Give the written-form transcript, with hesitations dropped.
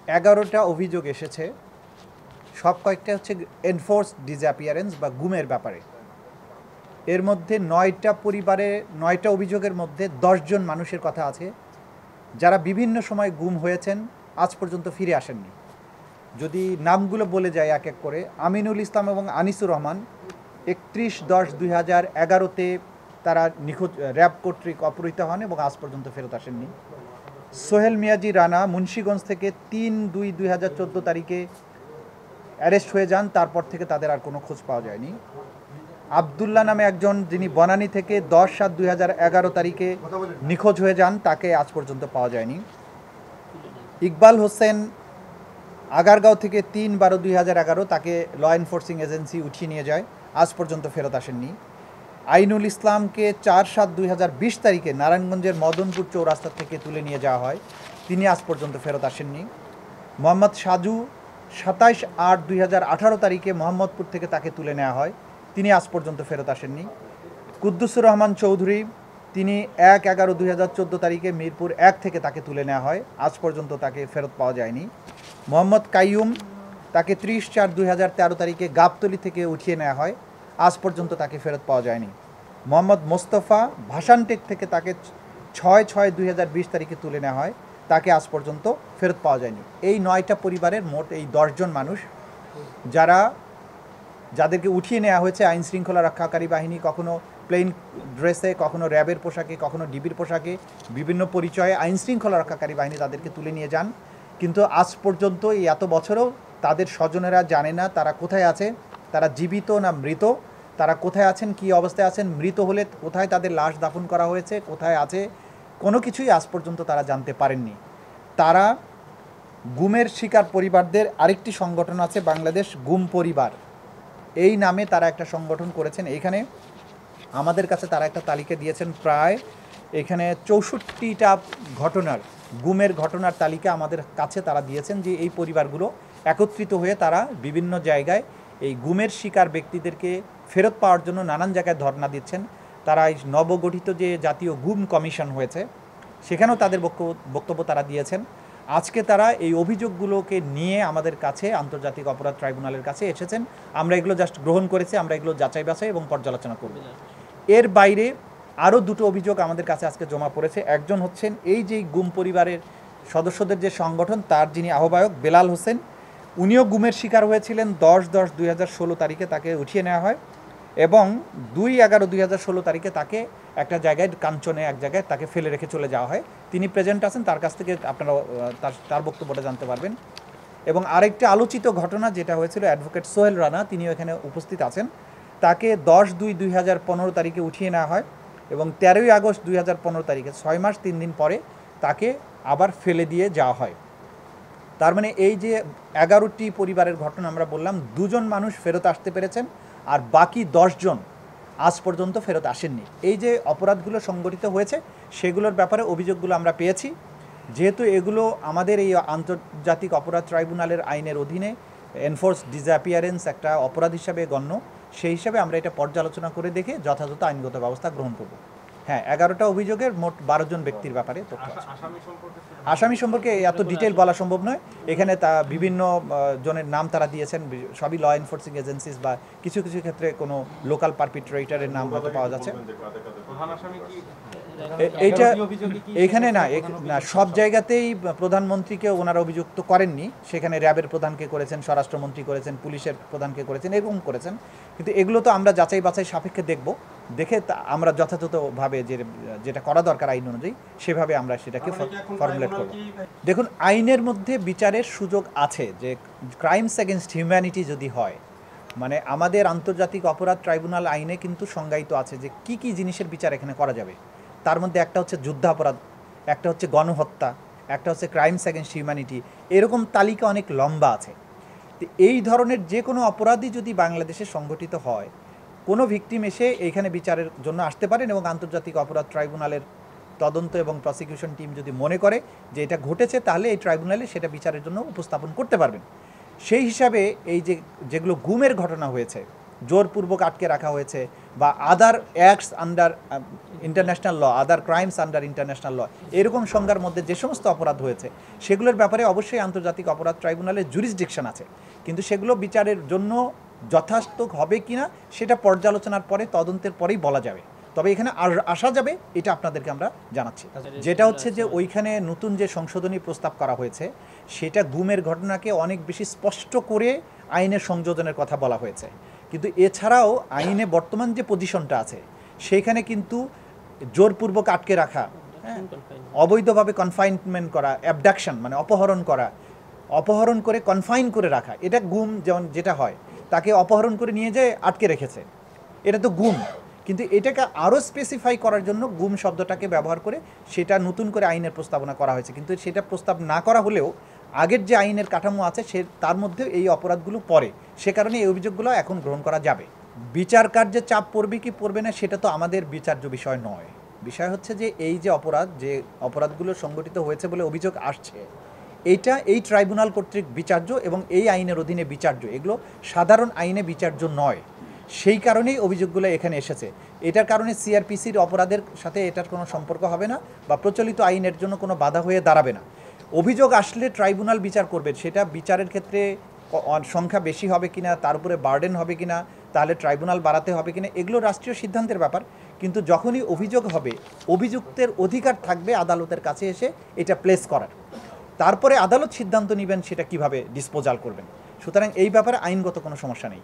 11টা অভিযোগ এসেছে, সব কয়েকটা হচ্ছে এনফোর্সড ডিসঅ্যাপিয়ারেন্স বা গুমের ব্যাপারে। এর মধ্যে 9টা পরিবারে 9টা অভিযোগের মধ্যে 10 জন মানুষের কথা আছে যারা বিভিন্ন সময় গুম হয়েছেন, আজ পর্যন্ত ফিরে আসেননি। যদি নামগুলো বলে যায় এক এক করে, আমিনুল ইসলাম এবং আনিসুর রহমান 31/10/2011-তে তারা নিখোঁজ, র্যাব কর্তৃক অপহৃত হন এবং আজ পর্যন্ত ফেরত আসেননি। সোহেল মিয়াজি রানা মুন্সিগঞ্জ থেকে 3/2/2014 তারিখে অ্যারেস্ট হয়ে যান, তারপর থেকে তাদের আর কোনো খোঁজ পাওয়া যায়নি। আবদুল্লাহ নামে একজন, যিনি বনানী থেকে 10/7/2011 তারিখে নিখোঁজ হয়ে যান, তাকে আজ পর্যন্ত পাওয়া যায়নি। ইকবাল হোসেন আগারগাঁও থেকে 3/12/2011, তাকে ল এনফোর্সিং এজেন্সি উঠিয়ে নিয়ে যায়, আজ পর্যন্ত ফেরত আসেননি। আইনুল ইসলামকে 4/7/2020 তারিখে নারায়ণগঞ্জের মদনপুর চৌরাস্তা থেকে তুলে নিয়ে যাওয়া হয়, তিনি আজ পর্যন্ত ফেরত আসেননি। মোহাম্মদ সাজু 27/8/2018 তারিখে মোহাম্মদপুর থেকে তাকে তুলে নেওয়া হয়, তিনি আজ পর্যন্ত ফেরত আসেননি। কুদ্দুসুর রহমান চৌধুরী, তিনি 1/11/2014 তারিখে মিরপুর 1 থেকে তাকে তুলে নেওয়া হয়, আজ পর্যন্ত তাকে ফেরত পাওয়া যায়নি। মোহাম্মদ কাইয়ুম, তাকে 30/4/2013 তারিখে গাবতলী থেকে উঠিয়ে নেওয়া হয়, আজ পর্যন্ত তাকে ফেরত পাওয়া যায়নি। মোহাম্মদ মোস্তফা ভাসানটেক থেকে তাকে 6/6/2020 তারিখে তুলে নেওয়া হয়, তাকে আজ পর্যন্ত ফেরত পাওয়া যায়নি। এই 9টা পরিবারের মোট এই 10 জন মানুষ যাদেরকে উঠিয়ে নেওয়া হয়েছে আইন শৃঙ্খলা রক্ষাকারী বাহিনী, কখনো প্লেন ড্রেসে, কখনো র্যাবের পোশাকে, কখনো ডিবির পোশাকে, বিভিন্ন পরিচয়ে আইন শৃঙ্খলা রক্ষাকারী বাহিনী তাদেরকে তুলে নিয়ে যান। কিন্তু আজ পর্যন্ত এই এত বছরেও তাদের স্বজনেরা জানে না তারা কোথায় আছে, তারা জীবিত না মৃত, তারা কোথায় আছেন, কী অবস্থায় আছেন, মৃত হলে কোথায় তাদের লাশ দাফন করা হয়েছে, কোথায় আছে, কোনো কিছুই আজ পর্যন্ত তারা জানতে পারেননি। তারা গুমের শিকার পরিবারদের আরেকটি সংগঠন আছে, বাংলাদেশ গুম পরিবার, এই নামে তারা একটা সংগঠন করেছেন। এখানে আমাদের কাছে তারা একটা তালিকা দিয়েছেন, প্রায় এখানে 64টা ঘটনার, গুমের ঘটনার তালিকা আমাদের কাছে তারা দিয়েছেন, যে এই পরিবারগুলো একত্রিত হয়ে তারা বিভিন্ন জায়গায় এই গুমের শিকার ব্যক্তিদেরকে ফেরত পাওয়ার জন্য নানান জায়গায় ধর্ণা দিচ্ছেন। তারা এই নবগঠিত যে জাতীয় গুম কমিশন হয়েছে, সেখানেও তাদের বক্তব্য তারা দিয়েছেন। আজকে তারা এই অভিযোগগুলোকে নিয়ে আমাদের কাছে আন্তর্জাতিক অপরাধ ট্রাইব্যুনালের কাছে এসেছেন। আমরা এগুলো জাস্ট গ্রহণ করেছি, আমরা এগুলো যাচাই বাছাই এবং পর্যালোচনা করব। এর বাইরে আরও দুটো অভিযোগ আমাদের কাছে আজকে জমা পড়েছে। একজন হচ্ছেন এই যে গুম পরিবারের সদস্যদের যে সংগঠন, তার যিনি আহ্বায়ক বেলাল হোসেন, উনিও গুমের শিকার হয়েছিলেন 10/10/2016 তারিখে, তাকে উঠিয়ে নেওয়া হয় এবং 2/11/2016 তারিখে তাকে একটা জায়গায়, কাঞ্চনে এক জায়গায় তাকে ফেলে রেখে চলে যাওয়া হয়। তিনি প্রেজেন্ট আছেন, তার কাছ থেকে আপনারা তার বক্তব্যটা জানতে পারবেন। এবং আরেকটা আলোচিত ঘটনা যেটা হয়েছিল, অ্যাডভোকেট সোহেল রানা, তিনিও এখানে উপস্থিত আছেন, তাকে 10/2/2015 তারিখে উঠিয়ে নেওয়া হয় এবং 13ই আগস্ট 2015 তারিখে, 6 মাস 3 দিন পরে তাকে আবার ফেলে দিয়ে যাওয়া হয়। তার মানে এই যে 11টি পরিবারের ঘটনা আমরা বললাম, 2 জন মানুষ ফেরত আসতে পেরেছেন আর বাকি 10 জন আজ পর্যন্ত ফেরত আসেননি। এই যে অপরাধগুলো সংগঠিত হয়েছে সেগুলোর ব্যাপারে অভিযোগগুলো আমরা পেয়েছি। যেহেতু এগুলো আমাদের এই আন্তর্জাতিক অপরাধ ট্রাইব্যুনালের আইনের অধীনে এনফোর্সড ডিসঅ্যাপিয়ারেন্স একটা অপরাধ হিসাবে গণ্য, সেই হিসাবে আমরা এটা পর্যালোচনা করে দেখে যথাযথ আইনগত ব্যবস্থা গ্রহণ করব। হ্যাঁ, 11টা অভিযোগের মোট 12 জন ব্যক্তির ব্যাপারে তথ্য আছে। আসামি সম্পর্কে এত ডিটেল বলা সম্ভব নয়, এখানে তা বিভিন্ন জনের নাম তারা দিয়েছেন, সবই ল এনফোর্সিং এজেন্সিস বা কিছু কিছু ক্ষেত্রে কোনো লোকাল পারপিট্রেটরের নাম হয়তো পাওয়া যাচ্ছে। এইটা এখানে না, সব জায়গাতেই প্রধানমন্ত্রীকে ওনারা অভিযুক্ত করেননি, সেখানে র্যাবের প্রধানকে করেছেন, স্বরাষ্ট্রমন্ত্রী করেছেন, পুলিশের প্রধানকে করেছেন, এরকম করেছেন। কিন্তু এগুলো তো আমরা যাচাই বাছাই সাপেক্ষে দেখব, দেখে আমরা যথাযথভাবে যেটা করা দরকার আইন অনুযায়ী সেভাবে আমরা সেটাকে ফর্মুলেট করব। দেখুন, আইনের মধ্যে বিচারের সুযোগ আছে, যে ক্রাইমস এগেনস্ট হিউম্যানিটি যদি হয়, মানে আমাদের আন্তর্জাতিক অপরাধ ট্রাইব্যুনাল আইনে কিন্তু সংজ্ঞায়িত আছে যে কী কী জিনিসের বিচার এখানে করা যাবে। তার মধ্যে একটা হচ্ছে যুদ্ধাপরাধ, একটা হচ্ছে গণহত্যা, একটা হচ্ছে ক্রাইমস এগেনস্ট হিউম্যানিটি, এরকম তালিকা অনেক লম্বা আছে। তো এই ধরনের যে কোনো অপরাধই যদি বাংলাদেশে সংগঠিত হয়, কোনো ভিকটিম এসে এইখানে বিচারের জন্য আসতে পারেন এবং আন্তর্জাতিক অপরাধ ট্রাইব্যুনালের তদন্ত এবং প্রসিকিউশন টিম যদি মনে করে যে এটা ঘটেছে, তাহলে এই ট্রাইব্যুনালে সেটা বিচারের জন্য উপস্থাপন করতে পারবেন। সেই হিসাবে এই যেগুলো গুমের ঘটনা হয়েছে, জোরপূর্বক আটকে রাখা হয়েছে, বা আদার অ্যাক্টস আন্ডার ইন্টারন্যাশনাল ল, আদার ক্রাইমস আন্ডার ইন্টারন্যাশনাল ল, এরকম সংজ্ঞার মধ্যে যে সমস্ত অপরাধ হয়েছে সেগুলোর ব্যাপারে অবশ্যই আন্তর্জাতিক অপরাধ ট্রাইব্যুনালের জুরিসডিকশন আছে, কিন্তু সেগুলো বিচারের জন্য যথার্থ হবে কিনা সেটা পর্যালোচনার পরে, তদন্তের পরেই বলা যাবে। তবে এখানে আসা যাবে, এটা আপনাদেরকে আমরা জানাচ্ছি। যেটা হচ্ছে যে ওইখানে নতুন যে সংশোধনী প্রস্তাব করা হয়েছে সেটা গুমের ঘটনাকে অনেক বেশি স্পষ্ট করে আইনের সংযোজনের কথা বলা হয়েছে, কিন্তু এছাড়াও আইনে বর্তমান যে পজিশনটা আছে সেইখানে কিন্তু জোরপূর্বক আটকে রাখা, অবৈধভাবে কনফাইনমেন্ট করা, অ্যাবডাকশন মানে অপহরণ করা, অপহরণ করে কনফাইন করে রাখা, এটা গুম যেমন যেটা হয়, তাকে অপহরণ করে নিয়ে যেয়ে আটকে রেখেছে, এটা তো গুম। কিন্তু এটাকে আরও স্পেসিফাই করার জন্য গুম শব্দটাকে ব্যবহার করে সেটা নতুন করে আইনের প্রস্তাবনা করা হয়েছে, কিন্তু সেটা প্রস্তাব না করা হলেও আগের যে আইনের কাঠামো আছে সে তার মধ্যে এই অপরাধগুলো পড়ে, সে কারণে এই অভিযোগগুলো এখন গ্রহণ করা যাবে। বিচার কার্যে চাপ পড়বে কি পড়বে না সেটা তো আমাদের বিচার্য বিষয় নয়। বিষয় হচ্ছে যে এই যে অপরাধগুলো সংগঠিত হয়েছে বলে অভিযোগ আসছে, এইটা এই ট্রাইব্যুনাল কর্তৃক বিচার্য এবং এই আইনের অধীনে বিচার্য, এগুলো সাধারণ আইনে বিচার্য নয়। সেই কারণেই অভিযোগগুলো এখানে এসেছে। এটার কারণে সিআরপিসির অপরাধের সাথে এটার কোনো সম্পর্ক হবে না বা প্রচলিত আইনের জন্য কোনো বাধা হয়ে দাঁড়াবে না। অভিযোগ আসলে ট্রাইব্যুনাল বিচার করবে, সেটা বিচারের ক্ষেত্রে সংখ্যা বেশি হবে কিনা, তার উপরে বার্ডেন হবে কিনা, তাহলে ট্রাইব্যুনাল বাড়াতে হবে কিনা, এগুলো রাষ্ট্রীয় সিদ্ধান্তের ব্যাপার। কিন্তু যখনই অভিযোগ হবে, অভিযুক্তের অধিকার থাকবে আদালতের কাছে এসে এটা প্লেস করার, তারপরে আদালত সিদ্ধান্ত নেবেন সেটা কিভাবে ডিসপোজাল করবেন। সুতরাং এই ব্যাপারে আইনগত কোনো সমস্যা নেই।